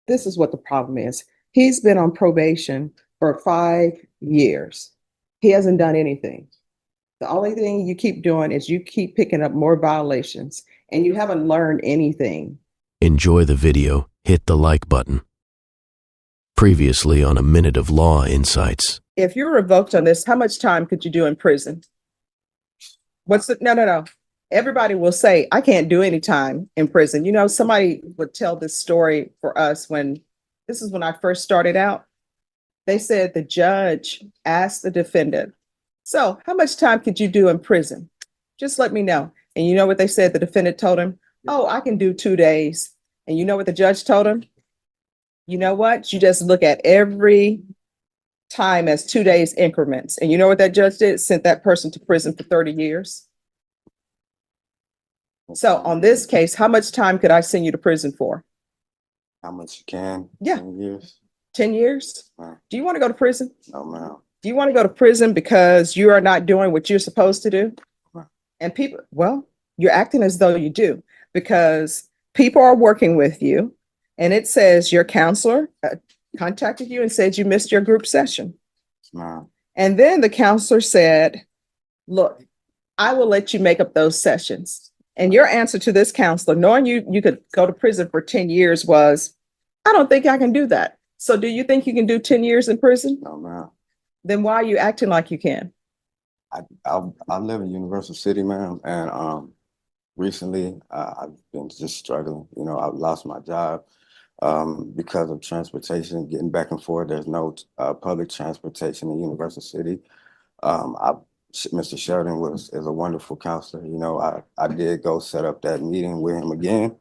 this is what the problem is. He's been on probation for 5 years. He hasn't done anything. The only thing you keep doing is you keep picking up more violations and you haven't learned anything. Enjoy the video, hit the like button. Previously on A Minute of Law Insights. If you're revoked on this, how much time could you do in prison? No. Everybody will say, I can't do any time in prison. You know, somebody would tell this story for us this is when I first started out. They said the judge asked the defendant, so how much time could you do in prison? Just let me know. And you know what they said? The defendant told him, oh, I can do 2 days. And you know what the judge told him? You know what? You just look at every time as 2 days increments. And you know what that judge did? Sent that person to prison for 30 years. So on this case, how much time could I send you to prison for? How much you can? Yeah. 10 years. 10 years? Wow. Do you want to go to prison? No, ma'am. Do you want to go to prison because you are not doing what you're supposed to do? Wow. And people, well, you're acting as though you do because people are working with you and it says your counselor contacted you and said you missed your group session. Wow. And then the counselor said, look, I will let you make up those sessions. And your answer to this counselor, knowing you could go to prison for 10 years was, I don't think I can do that. So do you think you can do 10 years in prison? No, ma'am. Then why are you acting like you can? I live in Universal City, ma'am, and recently I've been just struggling. You know, I've lost my job because of transportation, getting back and forth. There's no public transportation in Universal City. Mr. Sheridan is a wonderful counselor. You know, I did go set up that meeting with him again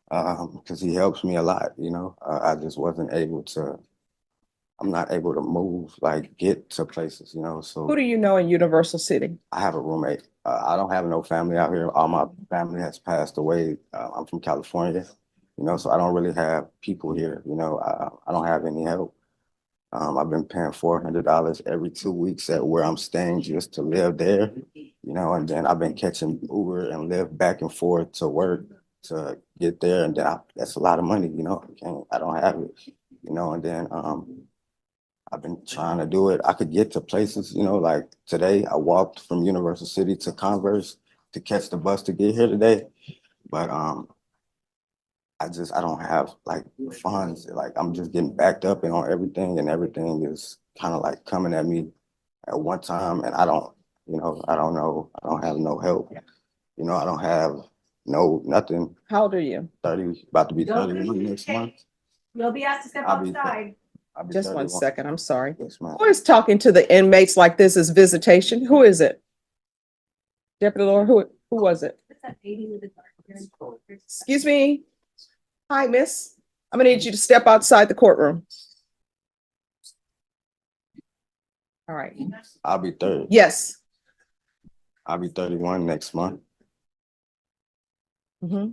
because he helps me a lot. You know, I just wasn't able to. I'm not able to move, like get to places, you know. So Who do you know in Universal City? I have a roommate. I don't have no family out here. All my family has passed away. I'm from California, you know, so I don't really have people here. You know, I don't have any help. I've been paying $400 every 2 weeks at where I'm staying just to live there, you know, and then I've been catching Uber and live back and forth to work to get there, and then that's a lot of money, you know. I don't have it, you know, and then I've been trying to do it. I could get to places, you know, like today I walked from Universal City to Converse to catch the bus to get here today. But I don't have like funds. Like I'm just getting backed up and on everything, and everything is kind of like coming at me at one time. And I don't know. I don't have no help. You know, I don't have nothing. How old are you? 30, about to be 31 next month. You'll be asked to step outside. Just 1 second. I'm sorry. Yes, ma'am. Who is talking to the inmates like this is visitation? Who is it? Deputy Lord, who was it? Excuse me. Hi, miss. I'm gonna need you to step outside the courtroom. All right. I'll be 30. Yes. I'll be 31 next month. Mm-hmm.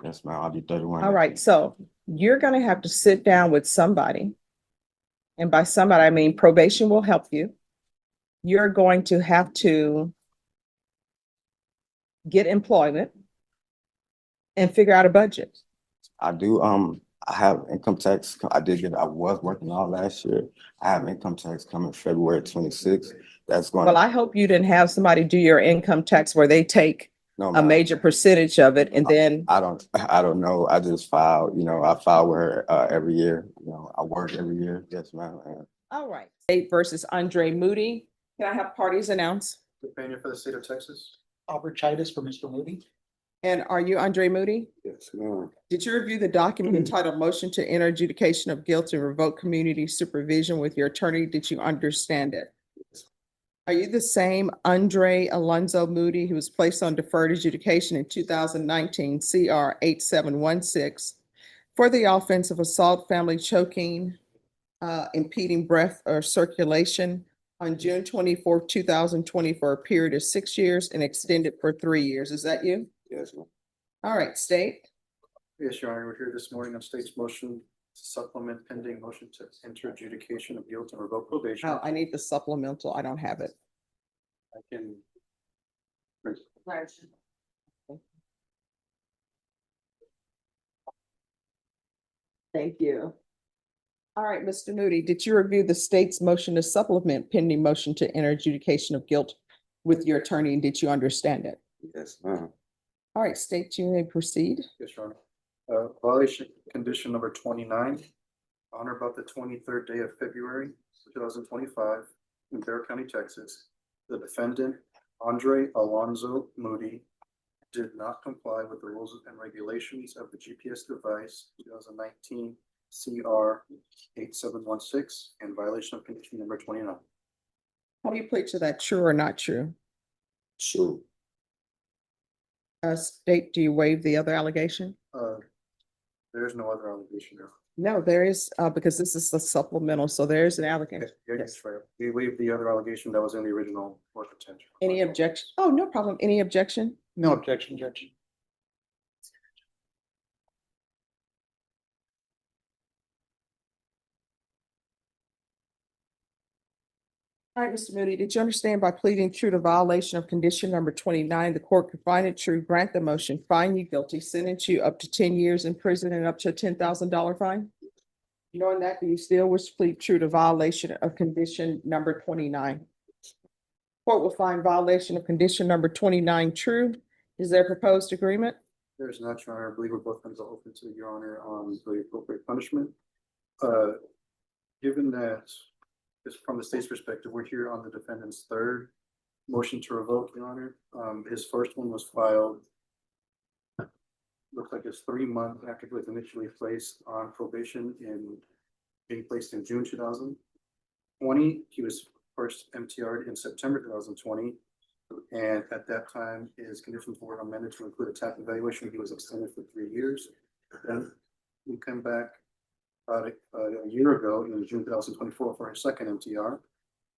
Yes, ma'am. I'll be 31. All right. So you're gonna have to sit down with somebody. And by somebody, I mean probation will help you. You're going to have to get employment and figure out a budget. I do. I have income tax. I was working all last year. I have income tax coming February 26th. That's going. Well, I hope you didn't have somebody do your income tax where they take No, a major percentage of it, and then I don't know. I just filed. You know, I file with her every year. You know, I work every year. Yes, ma'am. all right. State versus Andre Moody. Can I have parties announced? Defendant for the state of Texas. Albert Chidas for Mr. Moody. And are you Andre Moody? Yes, ma'am. Did you review the document entitled Motion to Enter Adjudication of Guilt and Revoke Community Supervision with your attorney? Did you understand it? Are you the same Andre Alonzo Moody who was placed on deferred adjudication in 2019 CR 8716 for the offense of assault, family choking, impeding breath or circulation on June 24th, 2020 for a period of 6 years and extended for 3 years? Is that you? Yes, ma'am. All right, state. Yes, Your Honor, we're here this morning on state's motion to supplement pending motion to enter adjudication of guilt and revoke probation. Oh, I need the supplemental. I don't have it. I can. Thank you. All right, Mr. Moody, did you review the state's motion to supplement pending motion to enter adjudication of guilt with your attorney, and did you understand it? Yes, ma'am. All right, state, you may proceed. Yes, Your Honor. Violation condition number 29. On or about the 23rd day of February 2025 in Bear County, Texas, the defendant, Andre Alonzo Moody, did not comply with the rules and regulations of the GPS device 2019 CR 8716 in violation of condition number 29. How do you plead to that, true or not true? True. State, do you waive the other allegation? There is no other allegation there. No, there is, because this is a supplemental, so there is an allegation. Yeah, Yes. that's right. We waived the other allegation that was in the original work potential. Any objection? Oh, no problem. Any objection? No objection, Judge. All right, Mr. Moody, did you understand by pleading true to violation of condition number 29, the court could find it true, grant the motion, find you guilty, sentence you up to 10 years in prison and up to a $10,000 fine? Knowing that, do you still wish to plead true to violation of condition number 29? Court will find violation of condition number 29 true. Is there a proposed agreement? There's not, Your Honor. I believe we're both going to open to Your Honor on the appropriate punishment. Given that, just from the state's perspective, we're here on the defendant's third motion to revoke, Your Honor. His first one was filed, looks like it's 3 months after he was initially placed on probation being placed in June 2020. He was first MTR'd in September 2020. And at that time, his conditions were amended to include a TAP evaluation. He was extended for 3 years. Then we come back about a year ago in June 2024 for his second MTR,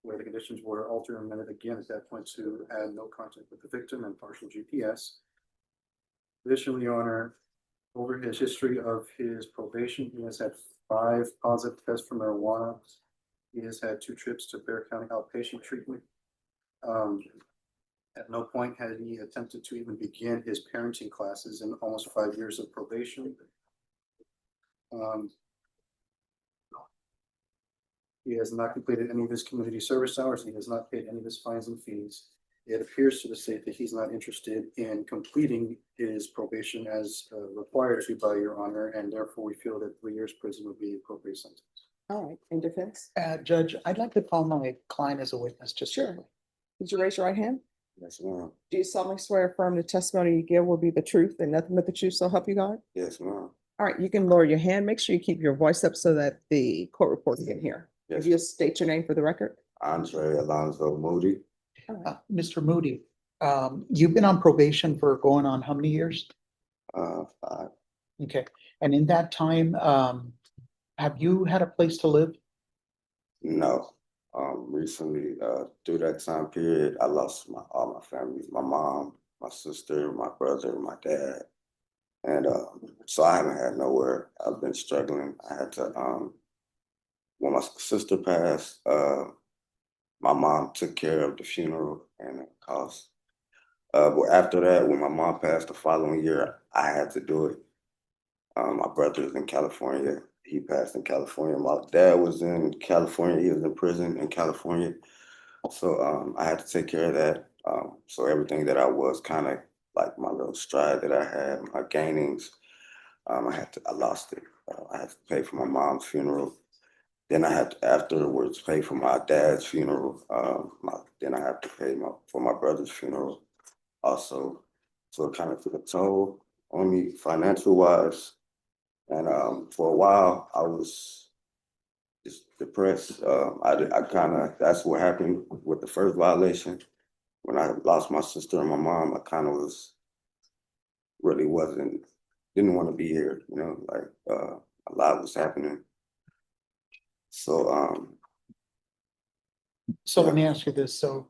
where the conditions were altered and amended again at that point to add no contact with the victim and partial GPS. Additionally, Your Honor, over his history of his probation, he has had 5 positive tests for marijuana. He has had 2 trips to Bear County outpatient treatment. At no point had he attempted to even begin his parenting classes in almost 5 years of probation. He has not completed any of his community service hours. He has not paid any of his fines and fees. It appears to the state that he's not interested in completing his probation as required to by Your Honor, and therefore we feel that 3 years prison would be the appropriate sentence. All right, in defense? Judge, I'd like to call my client as a witness, just. Sure. Would you raise your right hand? Yes, ma'am. Do you solemnly swear or affirm the testimony you give will be the truth and nothing but the truth, so help you God? Yes, ma'am. All right, you can lower your hand. Make sure you keep your voice up so that the court reporter can hear. Yes. If you state your name for the record. Andre Alonzo Moody. Mr. Moody, you've been on probation for going on how many years? 5. Okay, and in that time, have you had a place to live? No. Recently, through that time period, I lost all my family, my mom, my sister, my brother, my dad. And so I haven't had nowhere. I've been struggling. I had to, when my sister passed, my mom took care of the funeral and the cost. But after that, when my mom passed the following year, I had to do it. My brother is in California. He passed in California. My dad was in California. He was in prison in California. So I had to take care of that. So everything that I was kind of like my little stride that I had, my gainings, I lost it. I had to pay for my mom's funeral. Then I had to afterwards pay for my dad's funeral. Then I have to pay for my brother's funeral also. So it kind of took a toll on me financial wise. And for a while I was just depressed. That's what happened with the first violation. When I lost my sister and my mom, I kind of didn't want to be here, like a lot was happening. So So let me ask you this, so,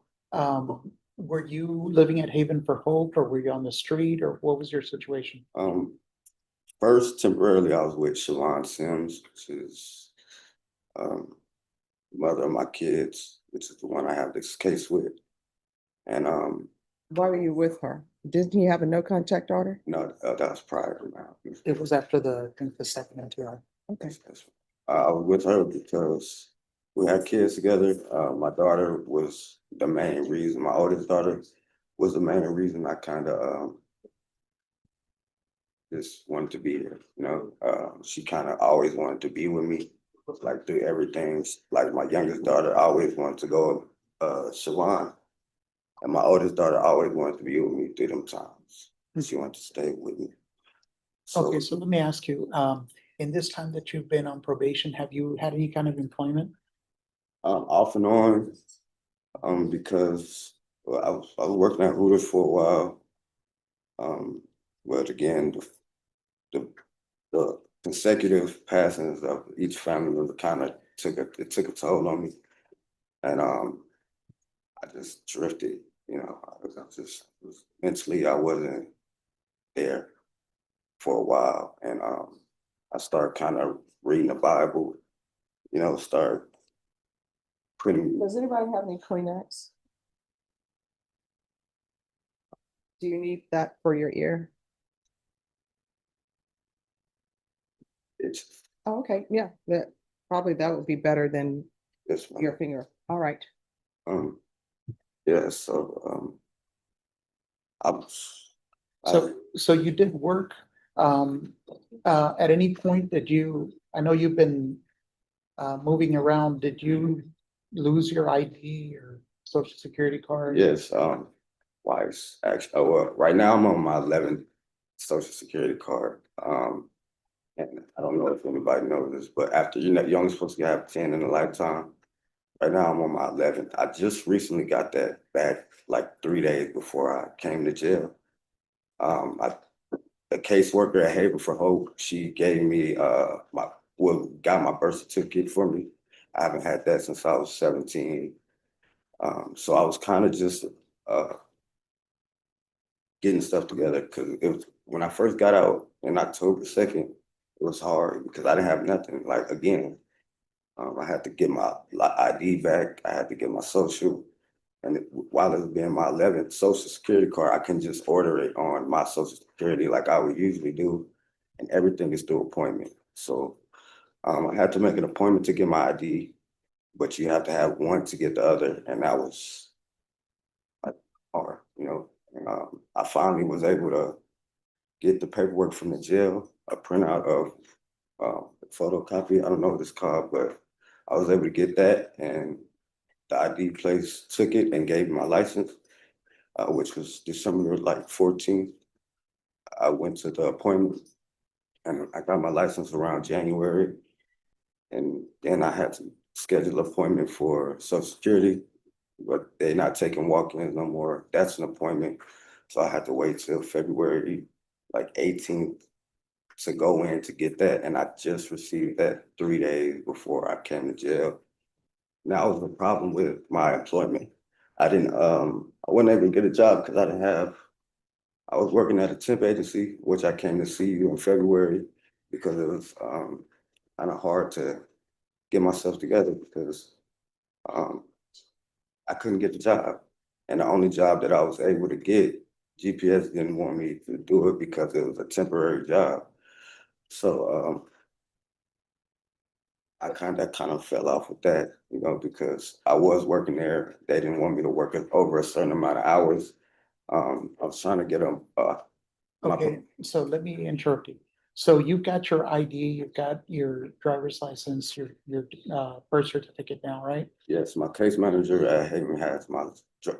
were you living at Haven for Hope, or were you on the street, or what was your situation? first temporarily I was with Shalon Sims, which is mother of my kids, which is the one I have this case with. And Why were you with her? Didn't he have a no contact order? no, that was prior to now. It was after I think the second MTR. Okay. I was with her because we had kids together. My daughter was the main reason, my oldest daughter was the main reason I kind of just wanted to be here, you know. She kind of always wanted to be with me, like do everything. Like my youngest daughter always wanted to go Siobhan, and my oldest daughter always wanted to be with me through them times. She wanted to stay with me. Okay, so let me ask you, in this time that you've been on probation, have you had any kind of employment? Off and on, because well, I was working at Hooters for a while. But again, the the consecutive passings of each family member kind of took a toll on me, and I just drifted. You know, mentally I wasn't there for a while, and I started kind of reading the Bible. You know, start putting. Does anybody have any Kleenex? Do you need that for your ear? It's Oh, okay, yeah, that would be better than this one. your finger. All right. Um, yeah, so I was. So you did work, at any point that I know you've been moving around, did you lose your ID or social security card? Yes, twice actually. Oh, well, right now I'm on my 11th social security card. And I don't know if anybody knows this, but after you're only supposed to have 10 in a lifetime. Right now I'm on my 11th. I just recently got that back like 3 days before I came to jail. I a caseworker at Haven for Hope, she gave me got my birth certificate for me. I haven't had that since I was 17. So I was kind of just uh getting stuff together because it was when I first got out in October 2nd, it was hard because I didn't have nothing. Like again, I had to get my ID back. I had to get my social, and while it was being my 11th social security card, I can just order it on my social security like I would usually do, and everything is through appointment. So I had to make an appointment to get my ID, but you have to have one to get the other, and that was like hard, you know. And, I finally was able to get the paperwork from the jail, a printout of photocopy. I don't know what it's called, but I was able to get that, and the ID place took it and gave me my license, which was December like 14th. I went to the appointment, and I got my license around January, and then I had to schedule an appointment for Social Security, but they're not taking walk-ins no more. That's an appointment, so I had to wait till February like 18th to go in to get that, and I just received that 3 days before I came to jail. Now was the problem with my employment. I wasn't able to get a job because I was working at a temp agency, which I came to see you in February because it was kind of hard to get myself together because um, I couldn't get the job. And the only job that I was able to get, GPS didn't want me to do it because it was a temporary job. So I kind of fell off with that, you know, because I was working there. They didn't want me to work over a certain amount of hours. I was trying to get them. Okay, so let me interrupt you. So you've got your ID, you've got your driver's license, your birth certificate now, right? Yes, my case manager at Haven has my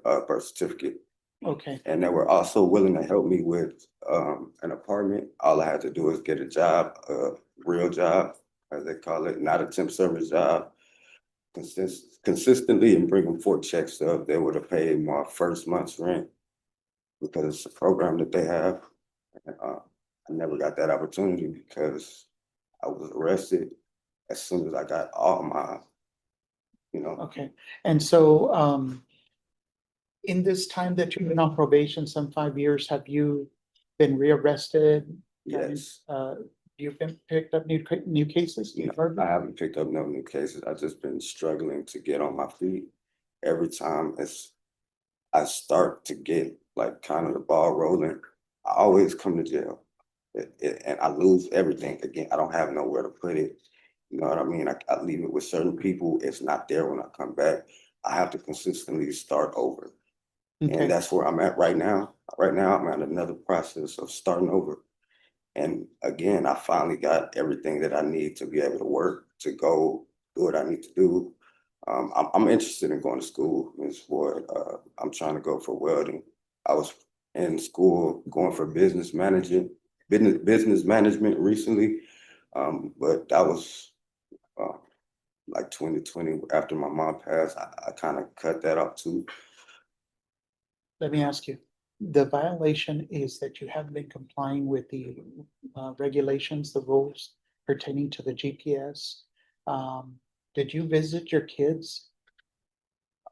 birth certificate, Okay, and they were also willing to help me with an apartment. All I had to do is get a job, a real job, as they call it, not a temp service job, consistently, and bring them 4 checks up. They would have paid my first month's rent because it's a program that they have. And, I never got that opportunity because I was arrested as soon as I got all my, you know. okay. And so, in this time that you've been on probation, some 5 years, have you been rearrested? Yes. You've been picked up new cases? You know, I haven't picked up no new cases. I've just been struggling to get on my feet. Every time I start to get like kind of the ball rolling, I always come to jail. and I lose everything again. I don't have nowhere to put it. You know what I mean? I leave it with certain people. It's not there when I come back. I have to consistently start over. Okay. And that's where I'm at right now. Right now, I'm at another process of starting over. And again, I finally got everything that I need to be able to work, to go do what I need to do. I'm interested in going to school, Ms. Ward. I'm trying to go for welding. I was in school going for business management recently. But that was like 2020 after my mom passed. I kind of cut that off too. Let me ask you, the violation is that you haven't been complying with the regulations, the rules pertaining to the GPS. Did you visit your kids?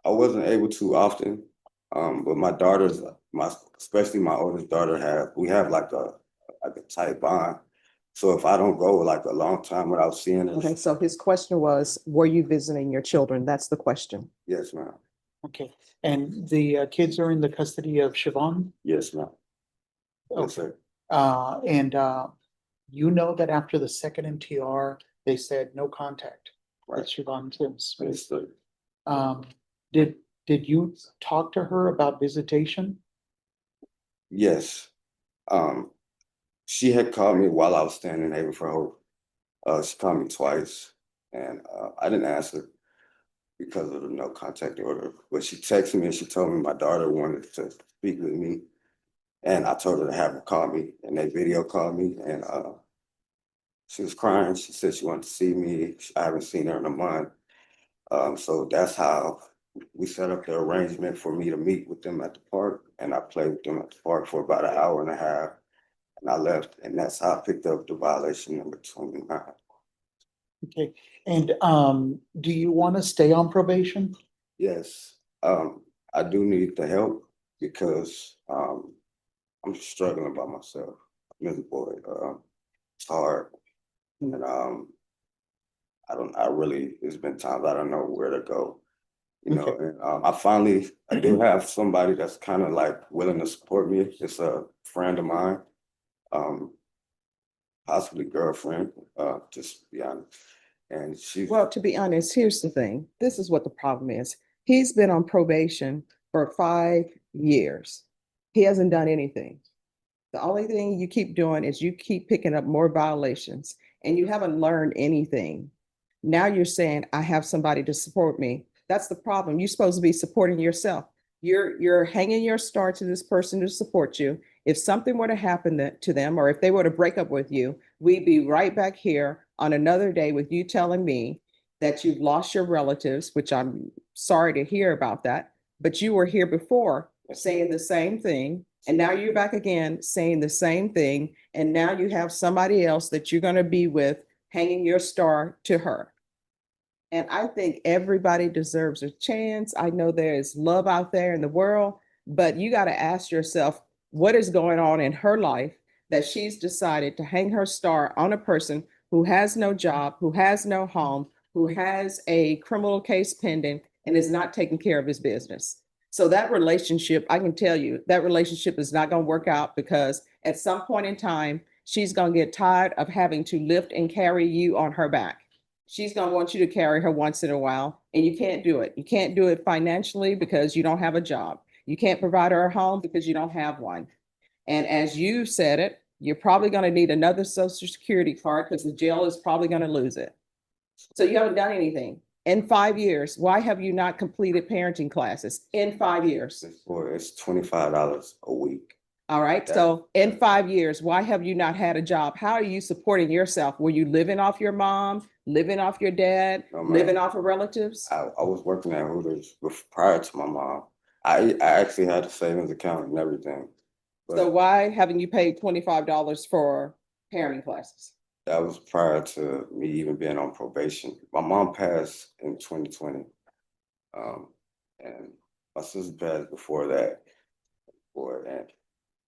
I wasn't able to often, but my daughters, especially my oldest daughter, we have like a tight bond. So if I don't go like a long time without seeing her, Okay, so his question was, were you visiting your children? That's the question. yes, ma'am. Okay, and the kids are in the custody of Siobhan? Yes, ma'am. Yes, Okay. sir. And you know that after the second MTR, they said no contact with Right. Siobhan Sims. Yes, sir. Did you talk to her about visitation? Yes. She had called me while I was staying in Haven for Hope. She called me twice, and I didn't answer because of the no contact order. But she texted me and she told me my daughter wanted to speak with me, and I told her to have her call me, and they video called me, and she was crying. She said she wanted to see me. I haven't seen her in a month. So that's how we set up the arrangement for me to meet with them at the park, and I played with them at the park for about an hour and a half, and I left, and that's how I picked up the violation number 29. Okay, and do you want to stay on probation? Yes, I do need the help because I'm struggling by myself. Miss Boyd, it's hard, and it's been times I don't know where to go. You know, Okay. and I do have somebody that's kind of like willing to support me. It's a friend of mine, um, possibly girlfriend, just to be honest. And she's Well, to be honest, here's the thing. This is what the problem is. He's been on probation for 5 years. He hasn't done anything. The only thing you keep doing is you keep picking up more violations and you haven't learned anything. Now you're saying, I have somebody to support me. That's the problem. You're supposed to be supporting yourself. You're hanging your star to this person to support you. If something were to happen to them, or if they were to break up with you, we'd be right back here on another day with you telling me that you've lost your relatives, which I'm sorry to hear about that. But you were here before saying the same thing. And now you're back again saying the same thing. And now you have somebody else that you're going to be with hanging your star to her. And I think everybody deserves a chance. I know there is love out there in the world, but you got to ask yourself, what is going on in her life that she's decided to hang her star on a person who has no job, who has no home, who has a criminal case pending and is not taking care of his business. So that relationship, I can tell you, that relationship is not going to work out because at some point in time, she's going to get tired of having to lift and carry you on her back. She's going to want you to carry her once in a while, and you can't do it. You can't do it financially because you don't have a job. You can't provide her a home because you don't have one. And as you said it, you're probably going to need another Social Security card because the jail is probably going to lose it. So you haven't done anything. In 5 years, why have you not completed parenting classes in 5 years? it's $25 a week. All right. So in 5 years, why have you not had a job? How are you supporting yourself? Were you living off your mom, living off your dad, No, ma'am. living off of relatives? I was working at Hooters prior to my mom. I actually had a savings account and everything. But So why haven't you paid $25 for parenting classes? that was prior to me even being on probation. My mom passed in 2020. And my sister passed before that. And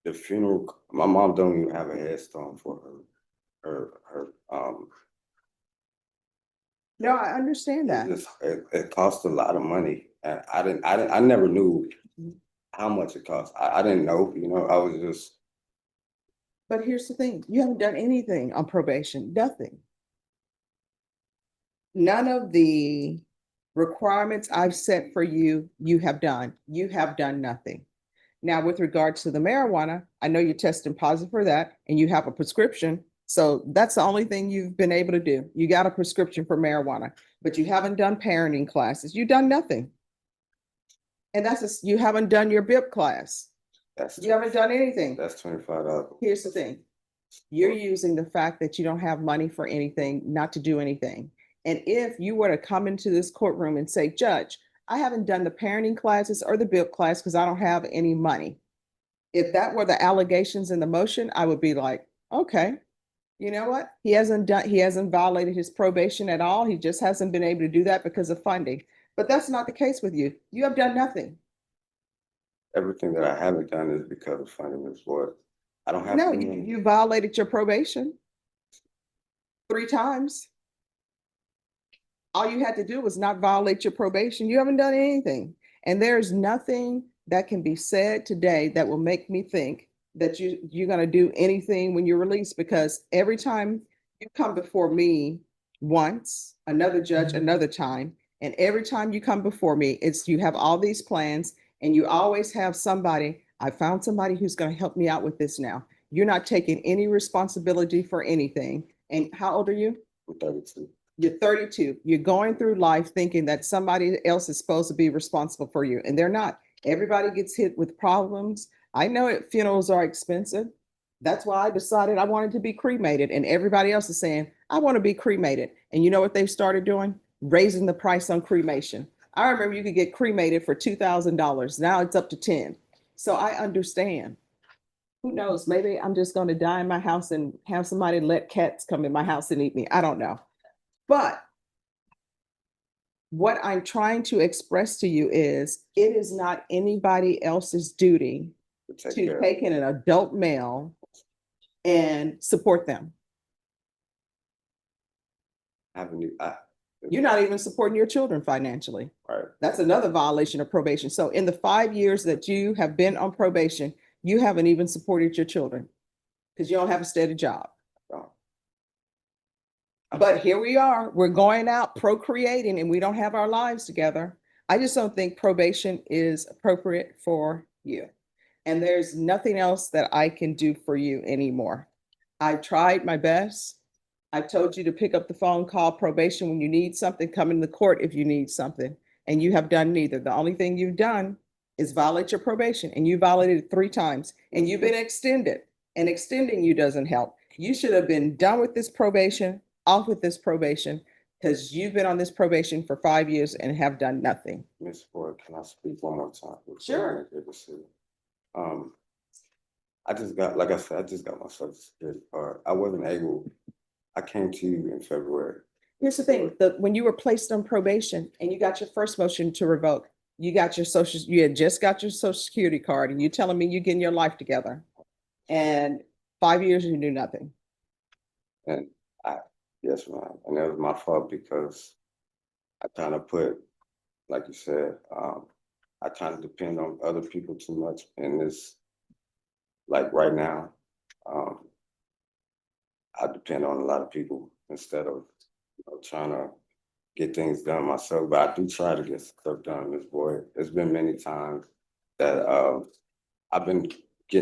the funeral, my mom don't even have a headstone for her. No, I understand that. It cost a lot of money, and I never knew how much it cost. I didn't know, I was just But here's the thing, you haven't done anything on probation, nothing. None of the requirements I've set for you, you have done. You have done nothing. Now, with regards to the marijuana, I know you're testing positive for that and you have a prescription. So that's the only thing you've been able to do. You got a prescription for marijuana, but you haven't done parenting classes. You've done nothing. And you haven't done your BIP class. You haven't done anything. That's $25. Here's the thing. You're using the fact that you don't have money for anything, not to do anything. And if you were to come into this courtroom and say, Judge, I haven't done the parenting classes or the BIP class because I don't have any money. If that were the allegations in the motion, I would be like, okay, you know what? He hasn't violated his probation at all. He just hasn't been able to do that because of funding. But that's not the case with you. You have done nothing. Everything that I haven't done is because of funding, Ms. Boyd. I don't have. No, you violated your probation 3 times. All you had to do was not violate your probation. You haven't done anything. And there's nothing that can be said today that will make me think that you're going to do anything when you're released, because every time you come before me once, another judge, another time, and every time you come before me, it's you have all these plans and you always have somebody. I found somebody who's going to help me out with this now. You're not taking any responsibility for anything. And how old are you? I'm 32. You're 32. You're going through life thinking that somebody else is supposed to be responsible for you, and they're not. Everybody gets hit with problems. I know funerals are expensive. That's why I decided I wanted to be cremated, and everybody else is saying, I want to be cremated. And you know what they've started doing? Raising the price on cremation. I remember you could get cremated for $2,000. Now it's up to 10. So I understand. Who knows? Maybe I'm just going to die in my house and have somebody let cats come in my house and eat me. I don't know. But what I'm trying to express to you is it is not anybody else's duty to take in an adult male and support them. You're not even supporting your children financially. Right. That's another violation of probation. So in the 5 years that you have been on probation, you haven't even supported your children because you don't have a steady job. But here we are, we're going out procreating and we don't have our lives together. I just don't think probation is appropriate for you. And there's nothing else that I can do for you anymore. I've tried my best. I told you to pick up the phone, call probation when you need something, come in the court if you need something, and you have done neither. The only thing you've done is violate your probation, and you violated it 3 times, and you've been extended, and extending you doesn't help. You should have been done with this probation, off with this probation, because you've been on this probation for 5 years and have done nothing. Ms. Ford, can I speak one more time? Sure. I just got, like I said, I just got my social security card. I came to you in February. Here's the thing, when you were placed on probation and you got your first motion to revoke, you had just got your social security card, and you're telling me you're getting your life together. And 5 years you do nothing. And yes, ma'am. And that was my fault because I kind of put, like you said, I kind of depend on other people too much in this. Like right now, I depend on a lot of people instead of trying to get things done myself. But I do try to get stuff done, Ms. Boyd. There's been many times that I've been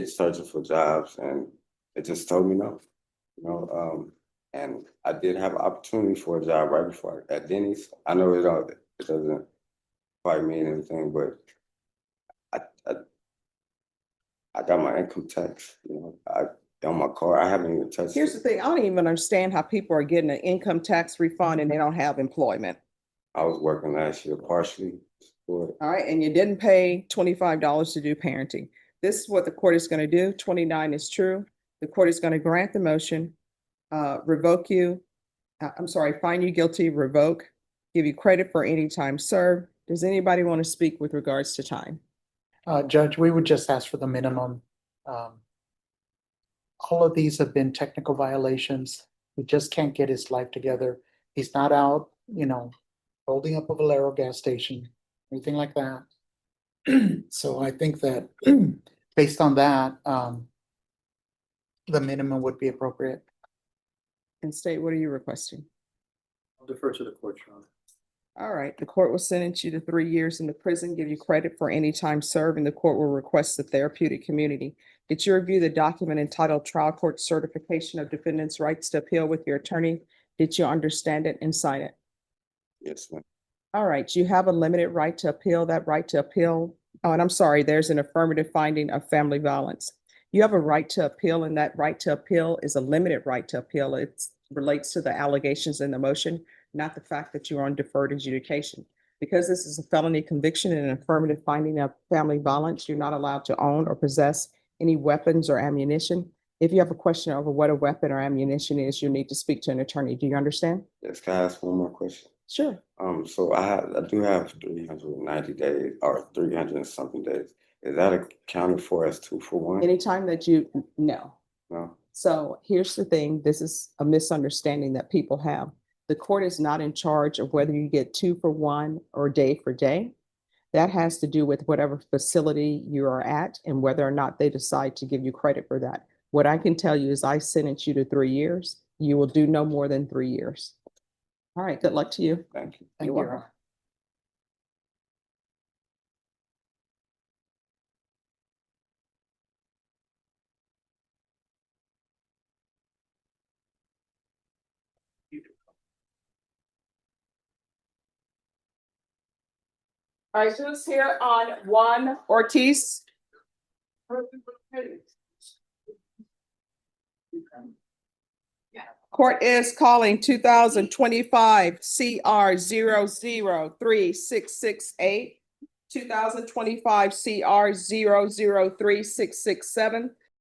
searching for jobs and it just told me no. And I did have an opportunity for a job right before at Denny's. I know it doesn't quite mean anything, but I got my income tax, on my car. I haven't even touched it. Here's the thing, I don't even understand how people are getting an income tax refund and they don't have employment. I was working last year partially. All right, and you didn't pay $25 to do parenting. This is what the court is going to do. 29 is true. The court is going to grant the motion, revoke you. Find you guilty, revoke, give you credit for any time served. Does anybody want to speak with regards to time? Judge, we would just ask for the minimum. All of these have been technical violations. He just can't get his life together. He's not out, holding up a Valero gas station, anything like that. So I think that based on that, the minimum would be appropriate. And state, what are you requesting? I'll defer to the court, Your Honor. All right, the court will sentence you to 3 years in the prison, give you credit for any time served, and the court will request the therapeutic community. Did you review the document entitled Trial Court Certification of Defendant's Rights to Appeal with your attorney? Did you understand it and sign it? Yes, ma'am. All right, you have a limited right to appeal. That right to appeal, oh, and I'm sorry, there's an affirmative finding of family violence. You have a right to appeal, and that right to appeal is a limited right to appeal. It relates to the allegations in the motion, not the fact that you're on deferred adjudication. Because this is a felony conviction and an affirmative finding of family violence, you're not allowed to own or possess any weapons or ammunition. If you have a question over what a weapon or ammunition is, you need to speak to an attorney. Do you understand? Yes, can I ask one more question? Sure. So I do have 390 days or 300 and something days. Is that accounted for as 2-for-1? Anytime that no. No. So here's the thing, this is a misunderstanding that people have. The court is not in charge of whether you get 2-for-1 or day for day. That has to do with whatever facility you are at and whether or not they decide to give you credit for that. What I can tell you is I sentence you to 3 years. You will do no more than 3 years. All right, good luck to you. Thank you. Thank You're you. welcome. All right, who's here on Juan Ortiz? Court is calling 2025 CR 0036668, 2025 CR 0036667,